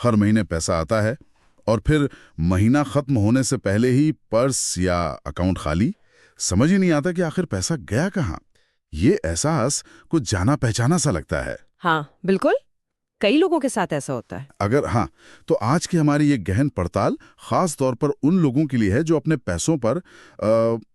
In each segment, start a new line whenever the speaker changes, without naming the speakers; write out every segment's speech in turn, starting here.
हर महीने पैसा आता है और फिर महीना खत्म होने से पहले ही पर्स या अकाउंट खाली। समझ ही नहीं आता कि आखिर पैसा गया कहाँ। ये एहसास कुछ जाना पहचाना सा लगता है।
हाँ बिल्कुल, कई लोगों के साथ ऐसा होता है।
तो आज की हमारी ये गहन पड़ताल खास तौर पर उन लोगों के लिए है जो अपने पैसों पर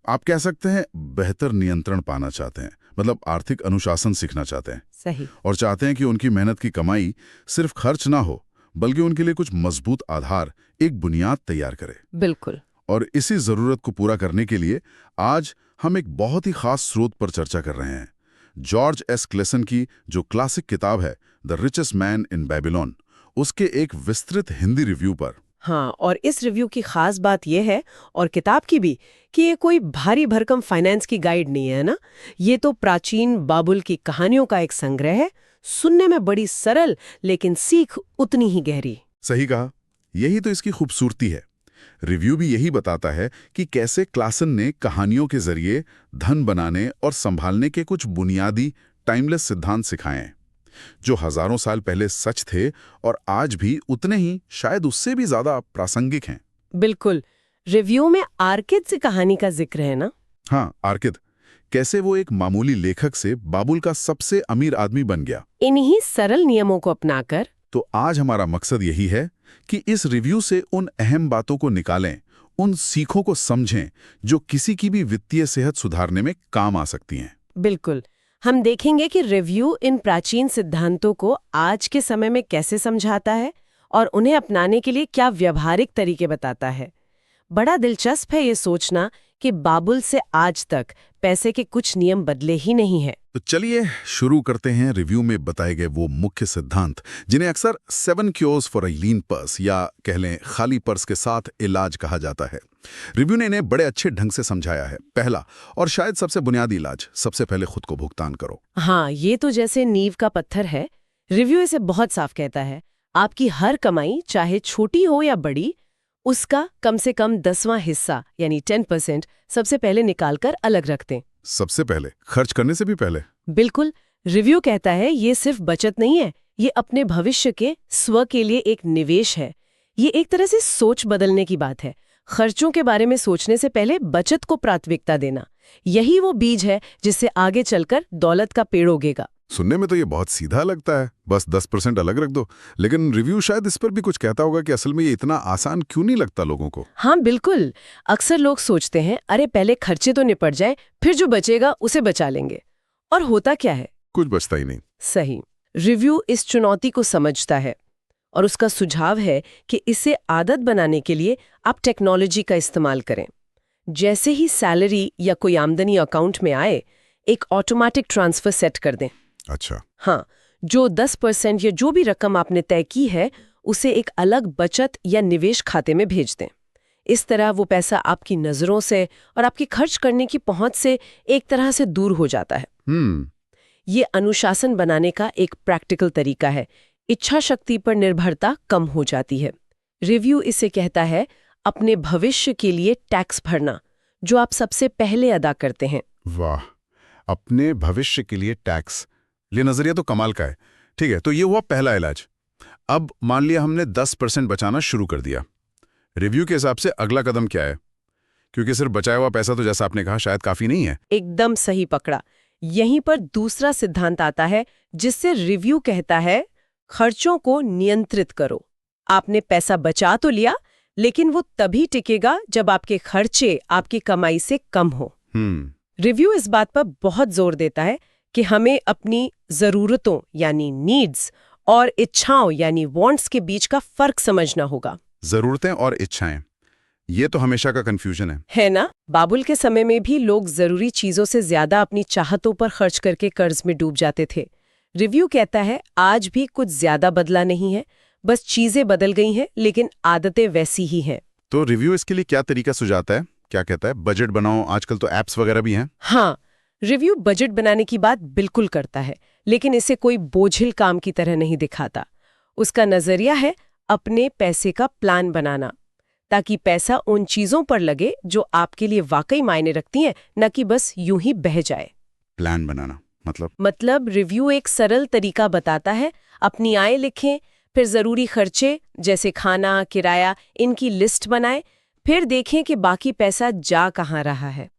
आप कह सकते हैं बेहतर नियंत्रण पाना चाहते हैं, मतलब आर्थिक अनुशासन सीखना चाहते हैं।
सही।
और चाहते हैं कि उनकी मेहनत की कमाई सिर्फ खर्च ना हो, बल्कि उनके लिए कुछ मजबूत आधार, एक बुनियाद तैयार करे।
बिल्कुल।
और इसी जरूरत को पूरा करने के लिए आज हम एक बहुत ही खास स्रोत पर चर्चा कर रहे हैं। जॉर्ज एस क्लेसन की जो क्लासिक किताब है the richest man in Babylon, उसके एक विस्तृत हिंदी रिव्यू पर।
हाँ, और इस रिव्यू की खास बात यह है, और किताब की भी, कि ये कोई भारी भरकम फाइनेंस की गाइड नहीं है ना। ये तो प्राचीन बाबुल की कहानियों का एक संग्रह है, सुनने में बड़ी सरल लेकिन सीख उतनी ही गहरी।
सही कहा, यही तो इसकी खूबसूरती है। रिव्यू भी यही बताता है कि कैसे क्लासन ने कहानियों के जरिए धन बनाने और संभालने के कुछ बुनियादी टाइमलेस सिद्धांत सिखाए हैं, जो हजारों साल पहले सच थे और आज भी उतने ही, शायद उससे भी ज्यादा प्रासंगिक हैं।
बिल्कुल। रिव्यू में आर्किद से कहानी का जिक्र है ना।
हाँ, आर्किद, कैसे वो एक मामूली लेखक से बाबुल का सबसे अमीर आदमी बन गया,
इन्हीं सरल नियमों को अपनाकर।
तो आज हमारा मकसद यही है कि इस रिव्यू से उन अहम बातों को निकालें, उन सीखों को समझें जो किसी की भी वित्तीय सेहत सुधारने में काम आ सकती हैं।
बिल्कुल। हम देखेंगे कि रिव्यू इन प्राचीन सिद्धांतों को आज के समय में कैसे समझाता है और उन्हें अपनाने के लिए क्या व्यावहारिक तरीके बताता है। बड़ा दिलचस्प है ये सोचना कि बाबुल से आज तक पैसे के कुछ नियम बदले ही नहीं हैं।
तो चलिए शुरू करते हैं रिव्यू में बताए गए वो मुख्य सिद्धांत, जिन्हें अक्सर 7 cures for a lean purse या कह लें खाली पर्स के साथ इलाज कहा जाता है। रिव्यू ने इन्हें बड़े अच्छे ढंग से समझाया है। पहला और शायद सबसे बुनियादी इलाज, सबसे पहले खुद को भुगतान करो।
हाँ, ये तो जैसे नींव का पत्थर है। रिव्यू इसे बहुत साफ कहता है, आपकी हर कमाई चाहे छोटी हो या बड़ी, उसका कम से कम 10वां हिस्सा यानी 10% सबसे पहले निकालकर अलग रख दें।
सबसे पहले, खर्च करने से भी पहले?
बिल्कुल। रिव्यू कहता है ये सिर्फ बचत नहीं है, ये अपने भविष्य के स्व के लिए एक निवेश है। ये एक तरह से सोच बदलने की बात है। खर्चों के बारे में सोचने से पहले बचत को प्राथमिकता देना, यही वो बीज है जिससे आगे चलकर दौलत का पेड़ उगेगा।
सुनने में तो ये बहुत सीधा लगता है, बस 10% अलग रख दो। लेकिन रिव्यू शायद इस पर भी कुछ कहता होगा कि असल में ये इतना आसान क्यों नहीं लगता लोगों को।
हाँ बिल्कुल। अक्सर लोग सोचते हैं अरे पहले खर्चे तो निपट जाए, फिर जो बचेगा उसे बचा लेंगे। और होता क्या है?
कुछ बचता ही नहीं।
सही। रिव्यू इस चुनौती को समझता है और उसका सुझाव है कि इसे आदत बनाने के लिए आप टेक्नोलॉजी का इस्तेमाल करें। जैसे ही सैलरी या कोई आमदनी अकाउंट में आए, एक ऑटोमेटिक ट्रांसफर सेट कर दें।
अच्छा।
हाँ, जो 10% या जो भी रकम आपने तय की है उसे एक अलग बचत या निवेश खाते में भेज दें। इस तरह वो पैसा आपकी नजरों से और आपकी खर्च करने की पहुंच से एक तरह से दूर हो जाता है। ये अनुशासन बनाने का एक प्रैक्टिकल तरीका है। इच्छा शक्ति पर निर्भरता कम हो जाती है। रिव्यू इसे कहता है अपने भविष्य के लिए टैक्स भरना, जो आप सबसे पहले अदा करते हैं।
वाह, अपने भविष्य के लिए टैक्स, ये नजरिया तो कमाल का है। ठीक है, तो ये हुआ पहला इलाज। अब मान लिया हमने 10% बचाना शुरू कर दिया। रिव्यू के हिसाब से अगला कदम क्या है? क्योंकि सिर्फ बचाया हुआ पैसा तो जैसा आपने कहा शायद काफी नहीं है।
एकदम सही पकड़ा। यहीं पर दूसरा सिद्धांत आता है जिससे रिव्यू कहता है खर्चों को नियंत्रित करो। आपने पैसा बचा तो लिया, लेकिन वो तभी टिकेगा जब आपके खर्चे आपकी कमाई से कम हो। रिव्यू इस बात पर बहुत जोर देता है कि हमें अपनी जरूरतों यानी नीड्स और इच्छाओं यानी वांट्स के बीच का फर्क समझना होगा।
जरूरतें और इच्छाएं, ये तो हमेशा का कंफ्यूजन
है ना। बाबुल के समय में भी लोग जरूरी चीजों से ज्यादा अपनी चाहतों पर खर्च करके कर्ज में डूब जाते थे। रिव्यू कहता है आज भी कुछ ज्यादा बदला नहीं है, बस चीजें बदल गई हैं लेकिन आदतें वैसी ही हैं।
तो रिव्यू इसके लिए क्या तरीका सुझाता है? क्या कहता है? बजट बनाओ, आजकल तो एप्स वगैरह भी हैं।
हाँ, रिव्यू बजट बनाने की बात बिल्कुल करता है, लेकिन इसे कोई बोझिल काम की तरह नहीं दिखाता। उसका नजरिया है अपने पैसे का प्लान बनाना, ताकि पैसा उन चीजों पर लगे जो आपके लिए वाकई मायने रखती हैं, न कि बस यूं ही बह जाए।
प्लान बनाना मतलब
रिव्यू एक सरल तरीका बताता है। अपनी आय लिखें, फिर ज़रूरी खर्चे जैसे खाना, किराया, इनकी लिस्ट बनाएं। फिर देखें कि बाकी पैसा जा कहाँ रहा है।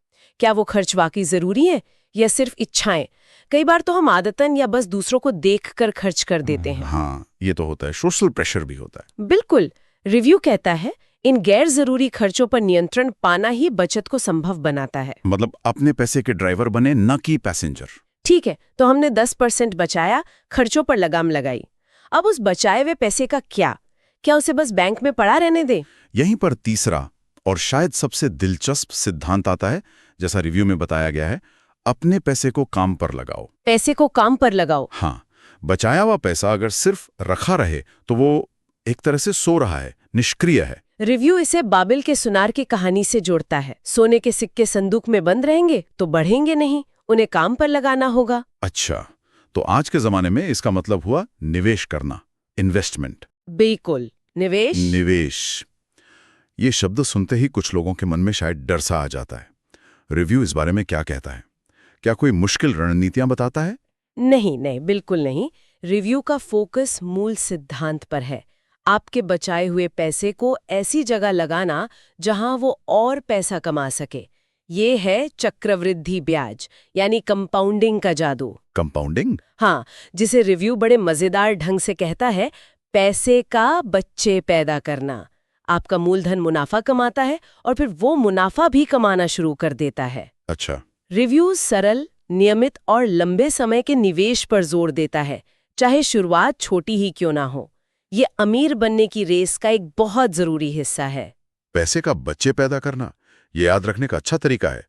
क्या वो खर्च वाकई ज़रूरी है या सिर्फ इच्छाएं? कई बार तो हम आदतन या बस दूसरों को देखकर खर्च कर देते हैं।
हाँ, ये तो होता है। सोशल प्रेशर भी होता है।
बिल्कुल। रिव्यू कहता है इन गैर जरूरी खर्चों पर नियंत्रण पाना ही बचत को संभव बनाता है।
मतलब अपने पैसे के ड्राइवर बने, न कि पैसेंजर।
ठीक है, तो हमने 10% बचाया, खर्चों पर लगाम लगाई। अब उस बचाए हुए पैसे का क्या उसे बस बैंक में पड़ा रहने दें?
यहीं पर तीसरा और शायद सबसे दिलचस्प सिद्धांत आता है। जैसा रिव्यू में बताया गया है, अपने पैसे को काम पर लगाओ।
पैसे को काम पर लगाओ।
हाँ, बचाया हुआ पैसा अगर सिर्फ रखा रहे तो वो एक तरह से सो रहा है, निष्क्रिय है।
रिव्यू इसे बाबिल के सुनार की कहानी से जोड़ता है। सोने के सिक्के संदूक में बंद रहेंगे तो बढ़ेंगे नहीं, उन्हें काम पर लगाना होगा।
अच्छा, तो आज के जमाने में इसका मतलब हुआ निवेश करना, इन्वेस्टमेंट।
बिल्कुल, निवेश।
निवेश, ये शब्द सुनते ही कुछ लोगों के मन में शायद डर सा आ जाता है। रिव्यू इस बारे में क्या कहता है? क्या कोई मुश्किल रणनीतियां बताता है?
नहीं, बिल्कुल नहीं। रिव्यू का फोकस मूल सिद्धांत पर है। आपके बचाए हुए पैसे को ऐसी जगह लगाना जहां वो और पैसा कमा सके। ये है चक्रवृद्धि ब्याज, यानी कंपाउंडिंग का जादू।
कंपाउंडिंग?
हाँ, जिसे रिव्यू बड़े मजेदार ढंग से कहता है पैसे का बच्चे पैदा करना। आपका मूलधन मुनाफा कमाता है और फिर वो मुनाफा भी कमाना शुरू कर देता है।
अच्छा।
रिव्यू सरल, नियमित और लंबे समय के निवेश पर जोर देता है, चाहे शुरुआत छोटी ही क्यों ना हो। ये अमीर बनने की रेस का एक बहुत जरूरी हिस्सा है।
पैसे का बच्चे पैदा करना, ये याद रखने का अच्छा तरीका है।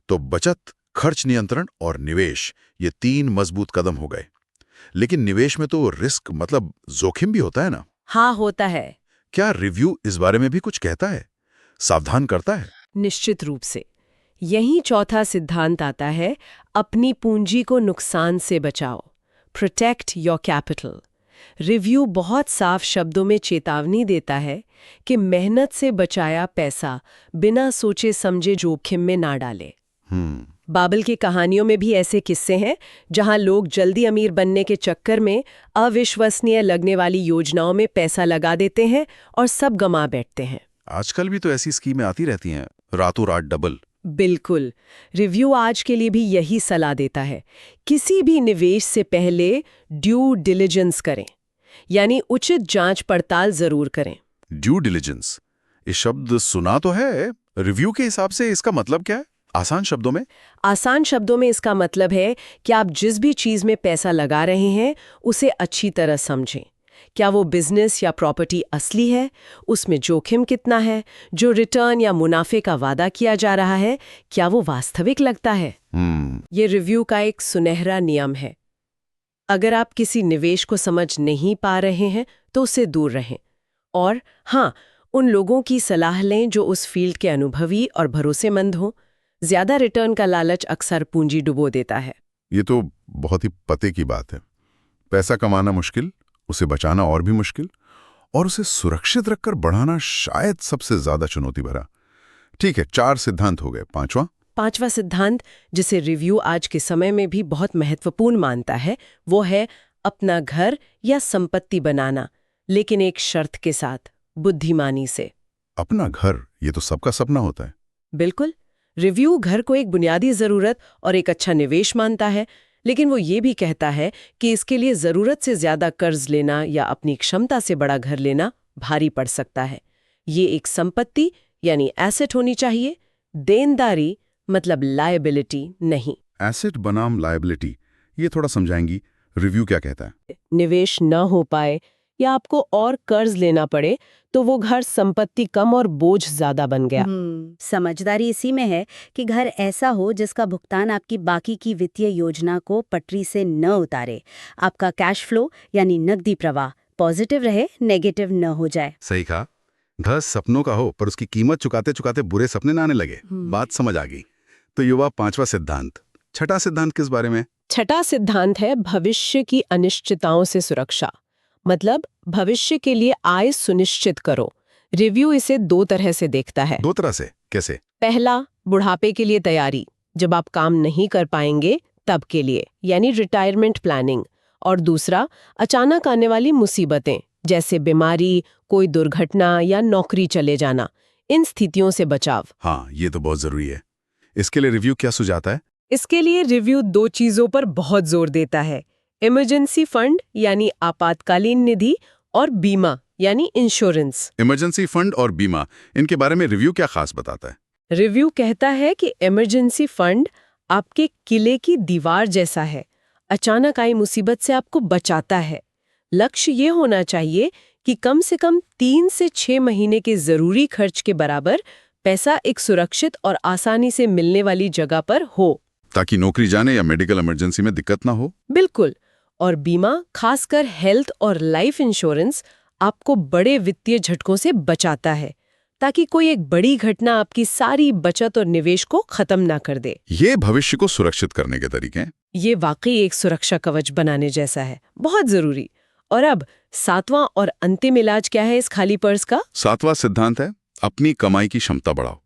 तो बचत, खर्च नियंत्रण और निवेश, ये 3 मजबूत कदम हो गए। लेकिन निवेश में तो रिस्क मतलब जोखिम भी होता है ना?
हाँ, होता है।
क्या रिव्यू इस बारे में भी कुछ कहता है, सावधान करता है?
निश्चित रूप से। यही चौथा सिद्धांत आता है, अपनी पूंजी को नुकसान से बचाओ। Protect your capital. रिव्यू बहुत साफ शब्दों में चेतावनी देता है कि मेहनत से बचाया पैसा बिना सोचे समझे जोखिम में ना डाले। बाबिल की कहानियों में भी ऐसे किस्से हैं जहां लोग जल्दी अमीर बनने के चक्कर में अविश्वसनीय लगने वाली योजनाओं में पैसा लगा देते हैं और सब गंवा बैठते हैं।
आजकल भी तो ऐसी स्कीमें आती रहती हैं, रातों रात डबल।
बिल्कुल। रिव्यू आज के लिए भी यही सलाह देता है, किसी भी निवेश से पहले ड्यू डिलिजेंस करें, यानी उचित जांच पड़ताल जरूर करें।
ड्यू डिलिजेंस, ये शब्द सुना तो है। रिव्यू के हिसाब से इसका मतलब क्या है, आसान शब्दों में?
आसान शब्दों में इसका मतलब है कि आप जिस भी चीज में पैसा लगा रहे हैं उसे अच्छी तरह समझें। क्या वो बिजनेस या प्रॉपर्टी असली है? उसमें जोखिम कितना है? जो रिटर्न या मुनाफे का वादा किया जा रहा है, क्या वो वास्तविक लगता है? ये रिव्यू का एक सुनहरा नियम है। अगर आप किसी निवेश को समझ नहीं पा रहे हैं तो उससे दूर रहें। और हाँ, उन लोगों की सलाह लें जो उस फील्ड के अनुभवी और भरोसेमंद हों। ज्यादा रिटर्न का लालच अक्सर पूंजी डुबो देता है।
ये तो बहुत ही पते की बात है। पैसा कमाना मुश्किल, उसे बचाना और भी मुश्किल, और उसे सुरक्षित रखकर बढ़ाना शायद सबसे ज्यादा चुनौती भरा। ठीक है, 4 सिद्धांत हो गए। पांचवा
सिद्धांत, जिसे रिव्यू आज के समय में भी बहुत महत्वपूर्ण मानता है, वो है अपना घर या संपत्ति बनाना, लेकिन एक शर्त के साथ, बुद्धिमानी से।
अपना घर, ये तो सबका सपना होता है।
बिल्कुल। रिव्यू घर को एक बुनियादी जरूरत और एक अच्छा निवेश मानता है, लेकिन वो ये भी कहता है कि इसके लिए जरूरत से ज्यादा कर्ज लेना या अपनी क्षमता से बड़ा घर लेना भारी पड़ सकता है। ये एक संपत्ति यानी एसेट होनी चाहिए, देनदारी मतलब लायबिलिटी नहीं।
एसेट बनाम लायबिलिटी, ये थोड़ा समझाएंगी? रिव्यू क्या कहता है?
निवेश न हो पाए या आपको और कर्ज लेना पड़े तो वो घर संपत्ति कम और बोझ ज्यादा बन गया।
समझदारी इसी में है कि घर ऐसा हो जिसका भुगतान आपकी बाकी की वित्तीय योजना को पटरी से न उतारे। आपका कैश फ्लो यानी नकदी प्रवाह पॉजिटिव रहे, नेगेटिव न हो जाए।
सही कहा। घर सपनों का हो पर उसकी कीमत चुकाते चुकाते बुरे सपने ना आने लगे। बात समझ आ गई। तो ये हुआ 5वां सिद्धांत। छठा सिद्धांत किस बारे में?
छठा सिद्धांत है भविष्य की अनिश्चितताओं से सुरक्षा, मतलब भविष्य के लिए आय सुनिश्चित करो। रिव्यू इसे 2 तरह से देखता है।
2 तरह से? कैसे?
पहला, बुढ़ापे के लिए तैयारी, जब आप काम नहीं कर पाएंगे तब के लिए, यानी रिटायरमेंट प्लानिंग। और दूसरा, अचानक आने वाली मुसीबतें, जैसे बीमारी, कोई दुर्घटना या नौकरी चले जाना। इन स्थितियों से बचाव।
हाँ, ये तो बहुत जरूरी है। इसके लिए रिव्यू क्या सुझाता है?
इसके लिए रिव्यू 2 चीजों पर बहुत जोर देता है, इमरजेंसी फंड यानी आपातकालीन निधि और बीमा यानी इंश्योरेंस।
इमरजेंसी फंड और बीमा, इनके बारे में रिव्यू क्या खास बताता है?
रिव्यू कहता है कि इमरजेंसी फंड आपके किले की दीवार जैसा है, अचानक आई मुसीबत से आपको बचाता है। लक्ष्य ये होना चाहिए कि कम से कम 3 से 6 महीने के जरूरी खर्च के बराबर पैसा एक सुरक्षित और आसानी से मिलने वाली जगह पर हो,
ताकि नौकरी जाने या मेडिकल इमरजेंसी में दिक्कत ना हो।
बिल्कुल। और बीमा, खासकर हेल्थ और लाइफ इंश्योरेंस, आपको बड़े वित्तीय झटकों से बचाता है, ताकि कोई एक बड़ी घटना आपकी सारी बचत और निवेश को खत्म ना कर दे।
ये भविष्य को सुरक्षित करने के तरीके हैं।
ये वाकई एक सुरक्षा कवच बनाने जैसा है, बहुत जरूरी। और अब 7वां और अंतिम इलाज क्या है इस खाली पर्स का?
7वां सिद्धांत है, अपनी कमाई की क्षमता बढ़ाओ।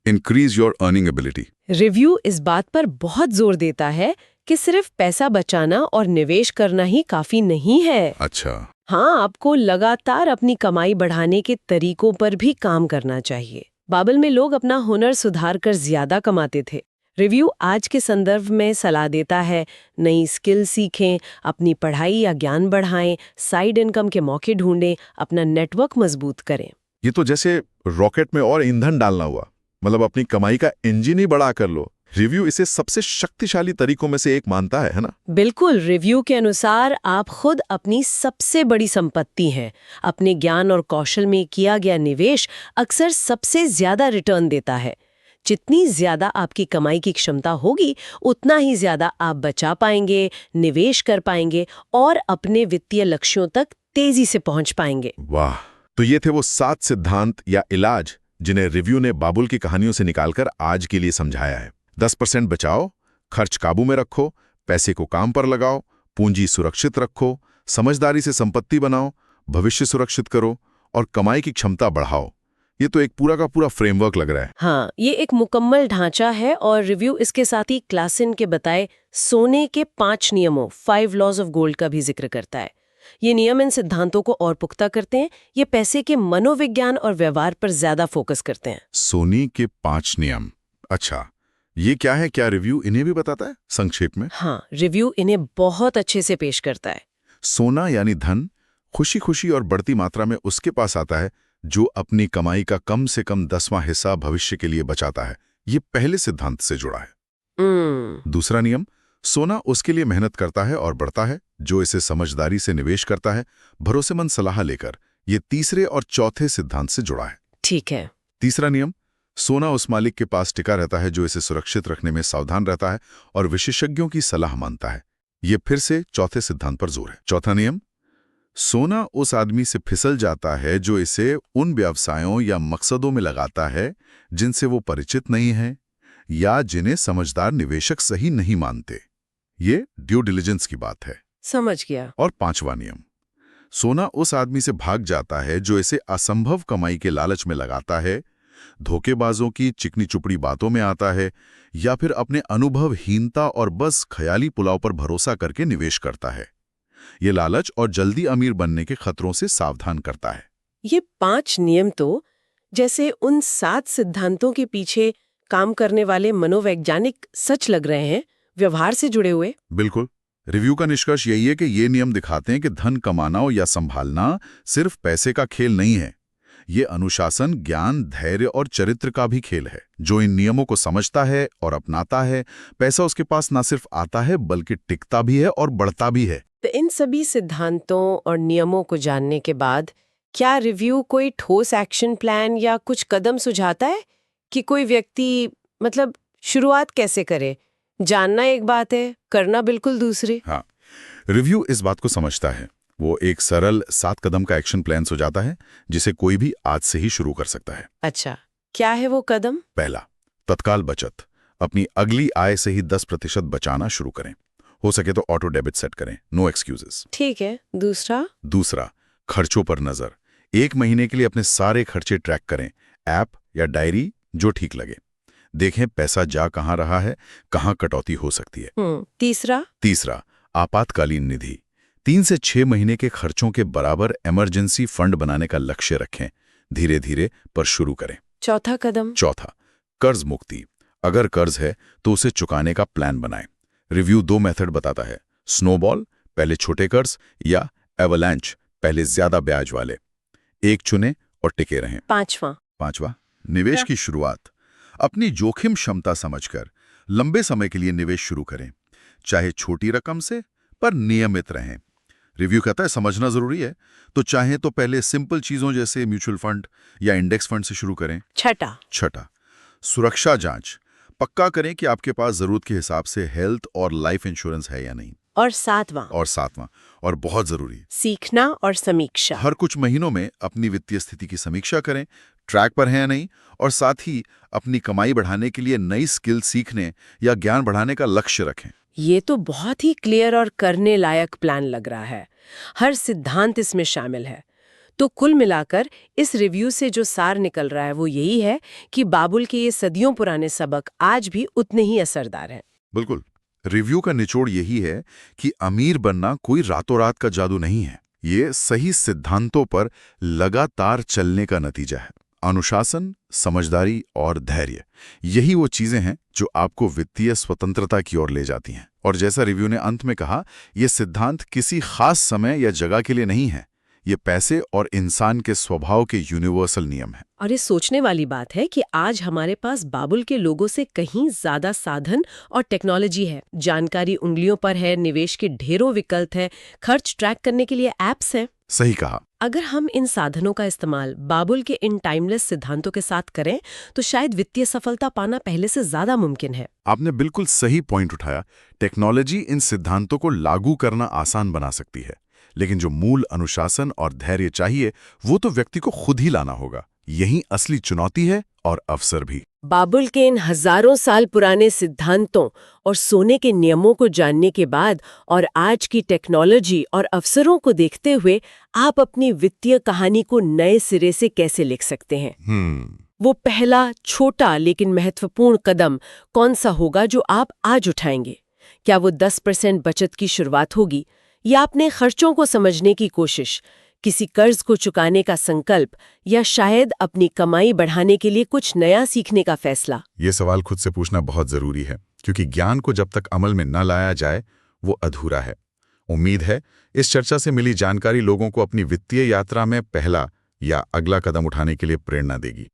Increase your earning ability.
Review इस बात पर बहुत जोर देता है कि सिर्फ पैसा बचाना और निवेश करना ही काफी नहीं है।
अच्छा।
हाँ, आपको लगातार अपनी कमाई बढ़ाने के तरीकों पर भी काम करना चाहिए। बाइबल में लोग अपना हुनर सुधार कर ज्यादा कमाते थे। रिव्यू आज के संदर्भ में सलाह देता है, नई स्किल सीखें, अपनी पढ़ाई या ज्ञान बढ़ाएं, साइड इनकम के मौके ढूंढें, अपना नेटवर्क मजबूत करें।
ये तो जैसे रॉकेट में और ईंधन डालना हुआ, मतलब अपनी कमाई का इंजन ही बढ़ा कर लो। रिव्यू इसे सबसे शक्तिशाली तरीकों में से एक मानता है ना?
बिल्कुल। रिव्यू के अनुसार आप खुद अपनी सबसे बड़ी संपत्ति हैं। अपने ज्ञान और कौशल में किया गया निवेश अक्सर सबसे ज्यादा रिटर्न देता है। जितनी ज्यादा आपकी कमाई की क्षमता होगी, उतना ही ज्यादा आप बचा पाएंगे, निवेश कर पाएंगे और अपने वित्तीय लक्ष्यों तक तेजी से पहुंच पाएंगे।
वाह! तो ये थे वो 7 सिद्धांत या इलाज जिन्हें रिव्यू ने बाबुल की कहानियों से निकालकर आज के लिए समझाया है। 10% बचाओ, खर्च काबू में रखो, पैसे को काम पर लगाओ, पूंजी सुरक्षित रखो, समझदारी से संपत्ति बनाओ, भविष्य सुरक्षित करो और कमाई की क्षमता बढ़ाओ। ये तो एक पूरा का पूरा फ्रेमवर्क लग रहा है।
हाँ, ये एक मुकम्मल ढांचा है और रिव्यू इसके साथ ही क्लासन के बताए सोने के 5 नियमों 5 लॉज ऑफ गोल्ड का भी जिक्र करता है। ये नियम इन सिद्धांतों को और पुख्ता करते हैं। ये पैसे के मनोविज्ञान और व्यवहार पर ज्यादा फोकस करते हैं।
सोनी के 5 नियम। अच्छा, ये क्या है? क्या रिव्यू इन्हें भी बताता है संक्षेप में?
हाँ, रिव्यू इन्हें बहुत अच्छे से पेश करता है।
सोना यानी धन खुशी खुशी और बढ़ती मात्रा में उसके पास आता है जो अपनी कमाई का कम से कम 10वां हिस्सा भविष्य के लिए बचाता है। ये पहले सिद्धांत से जुड़ा है। दूसरा नियम, सोना उसके लिए मेहनत करता है और बढ़ता है जो इसे समझदारी से निवेश करता है, भरोसेमंद सलाह लेकर। ये तीसरे और चौथे सिद्धांत से जुड़ा है।
ठीक है।
तीसरा नियम, सोना उस मालिक के पास टिका रहता है जो इसे सुरक्षित रखने में सावधान रहता है और विशेषज्ञों की सलाह मानता है। ये फिर से चौथे सिद्धांत पर जोर है। चौथा नियम, सोना उस आदमी से फिसल जाता है जो इसे उन व्यवसायों या मकसदों में लगाता है जिनसे वो परिचित नहीं है या जिन्हें समझदार निवेशक सही नहीं मानते। ये ड्यू डिलिजेंस की बात है।
समझ गया।
और पांचवा नियम, सोना उस आदमी से भाग जाता है जो इसे असंभव कमाई के लालच में लगाता है, धोखेबाजों की चिकनी चुपड़ी बातों में आता है या फिर अपने अनुभवहीनता और बस ख्याली पुलाव पर भरोसा करके निवेश करता है। ये लालच और जल्दी अमीर बनने के खतरों से सावधान करता है।
ये 5 नियम तो जैसे उन 7 सिद्धांतों के पीछे काम करने वाले मनोवैज्ञानिक सच लग रहे हैं, व्यवहार से जुड़े हुए।
बिल्कुल। रिव्यू का निष्कर्ष यही है कि ये नियम दिखाते हैं कि धन कमाना या संभालना सिर्फ पैसे का खेल नहीं है। ये अनुशासन, ज्ञान, धैर्य और चरित्र का भी खेल है। जो इन नियमों को समझता है और अपनाता है, पैसा उसके पास ना सिर्फ आता है बल्कि टिकता भी है और बढ़ता भी है।
तो इन सभी सिद्धांतों और नियमों को जानने के बाद क्या रिव्यू कोई ठोस एक्शन प्लान या कुछ कदम सुझाता है कि कोई व्यक्ति मतलब शुरुआत कैसे करे? जानना एक बात है, करना बिल्कुल दूसरी।
हाँ, रिव्यू इस बात को समझता है। वो एक सरल 7 कदम का एक्शन प्लान सुझाता है जिसे कोई भी आज से ही शुरू कर सकता है।
अच्छा, क्या है वो कदम?
पहला, तत्काल बचत। अपनी अगली आय से ही 10% बचाना शुरू करें। हो सके तो ऑटो डेबिट सेट करें, नो एक्सक्यूजेस।
ठीक है। दूसरा,
खर्चों पर नजर। 1 महीने के लिए अपने सारे खर्चे ट्रैक करें, ऐप या डायरी, जो ठीक लगे। देखें पैसा जा कहां रहा है, कहां कटौती हो सकती है।
तीसरा,
आपातकालीन निधि। 3 से 6 महीने के खर्चों के बराबर इमरजेंसी फंड बनाने का लक्ष्य रखें। धीरे धीरे पर शुरू करें।
चौथा कदम।
चौथा, कर्ज मुक्ति। अगर कर्ज है तो उसे चुकाने का प्लान बनाएं। रिव्यू 2 मेथड बताता है, स्नोबॉल पहले छोटे कर्ज या एवलांच पहले ज्यादा ब्याज वाले। एक चुने और टिके रहें। पांचवा, निवेश की शुरुआत। अपनी जोखिम क्षमता समझकर लंबे समय के लिए निवेश शुरू करें, चाहे छोटी रकम से, पर नियमित रहें। रिव्यू कहता है समझना जरूरी है, तो चाहे तो पहले सिंपल चीजों जैसे म्यूचुअल फंड या इंडेक्स फंड से शुरू करें। छठा, सुरक्षा जांच। पक्का करें कि आपके पास जरूरत के हिसाब से हेल्थ और लाइफ इंश्योरेंस है या नहीं।
और सातवां
और बहुत जरूरी,
सीखना और समीक्षा।
हर कुछ महीनों में अपनी वित्तीय स्थिति की समीक्षा करें, ट्रैक पर है या नहीं, और साथ ही अपनी कमाई बढ़ाने के लिए नई स्किल सीखने या ज्ञान बढ़ाने का लक्ष्य रखें।
ये तो बहुत ही क्लियर और करने लायक प्लान लग रहा है। हर सिद्धांत इसमें शामिल है। तो कुल मिलाकर इस रिव्यू से जो सार निकल रहा है वो यही है कि बाबुल के ये सदियों पुराने सबक आज भी उतने ही असरदार हैं।
बिल्कुल, रिव्यू का निचोड़ यही है कि अमीर बनना कोई रातों रात का जादू नहीं है। ये सही सिद्धांतों पर लगातार चलने का नतीजा है। अनुशासन, समझदारी और धैर्य, यही वो चीजें हैं जो आपको वित्तीय स्वतंत्रता की ओर ले जाती हैं। और जैसा रिव्यू ने अंत में कहा, ये सिद्धांत किसी खास समय या जगह के लिए नहीं है। ये पैसे और इंसान के स्वभाव के यूनिवर्सल नियम है।
और ये सोचने वाली बात है कि आज हमारे पास बाबुल के लोगों से कहीं ज्यादा साधन और टेक्नोलॉजी है, जानकारी उंगलियों पर है, निवेश के ढेरों विकल्प है, खर्च ट्रैक करने के लिए ऐप्स हैं।
सही कहा।
अगर हम इन साधनों का इस्तेमाल बाबुल के इन टाइमलेस सिद्धांतों के साथ करें तो शायद वित्तीय सफलता पाना पहले से ज्यादा मुमकिन है।
आपने बिल्कुल सही पॉइंट उठाया। टेक्नोलॉजी इन सिद्धांतों को लागू करना आसान बना सकती है, लेकिन जो मूल अनुशासन और धैर्य चाहिए वो तो व्यक्ति को खुद ही लाना होगा। यही असली चुनौती है और अवसर भी।
बाबुल के इन हजारों साल पुराने सिद्धांतों और सोने के नियमों को जानने के बाद और आज की टेक्नोलॉजी और अवसरों को देखते हुए आप अपनी वित्तीय कहानी को नए सिरे से कैसे लिख सकते हैं? वो पहला छोटा लेकिन महत्वपूर्ण कदम कौन सा होगा जो आप आज उठाएंगे? क्या वो 10% बचत की शुरुआत होगी, या अपने खर्चों को समझने की कोशिश, किसी कर्ज को चुकाने का संकल्प, या शायद अपनी कमाई बढ़ाने के लिए कुछ नया सीखने का फैसला?
ये सवाल खुद से पूछना बहुत जरूरी है, क्योंकि ज्ञान को जब तक अमल में न लाया जाए वो अधूरा है। उम्मीद है इस चर्चा से मिली जानकारी लोगों को अपनी वित्तीय यात्रा में पहला या अगला कदम उठाने के लिए प्रेरणा देगी।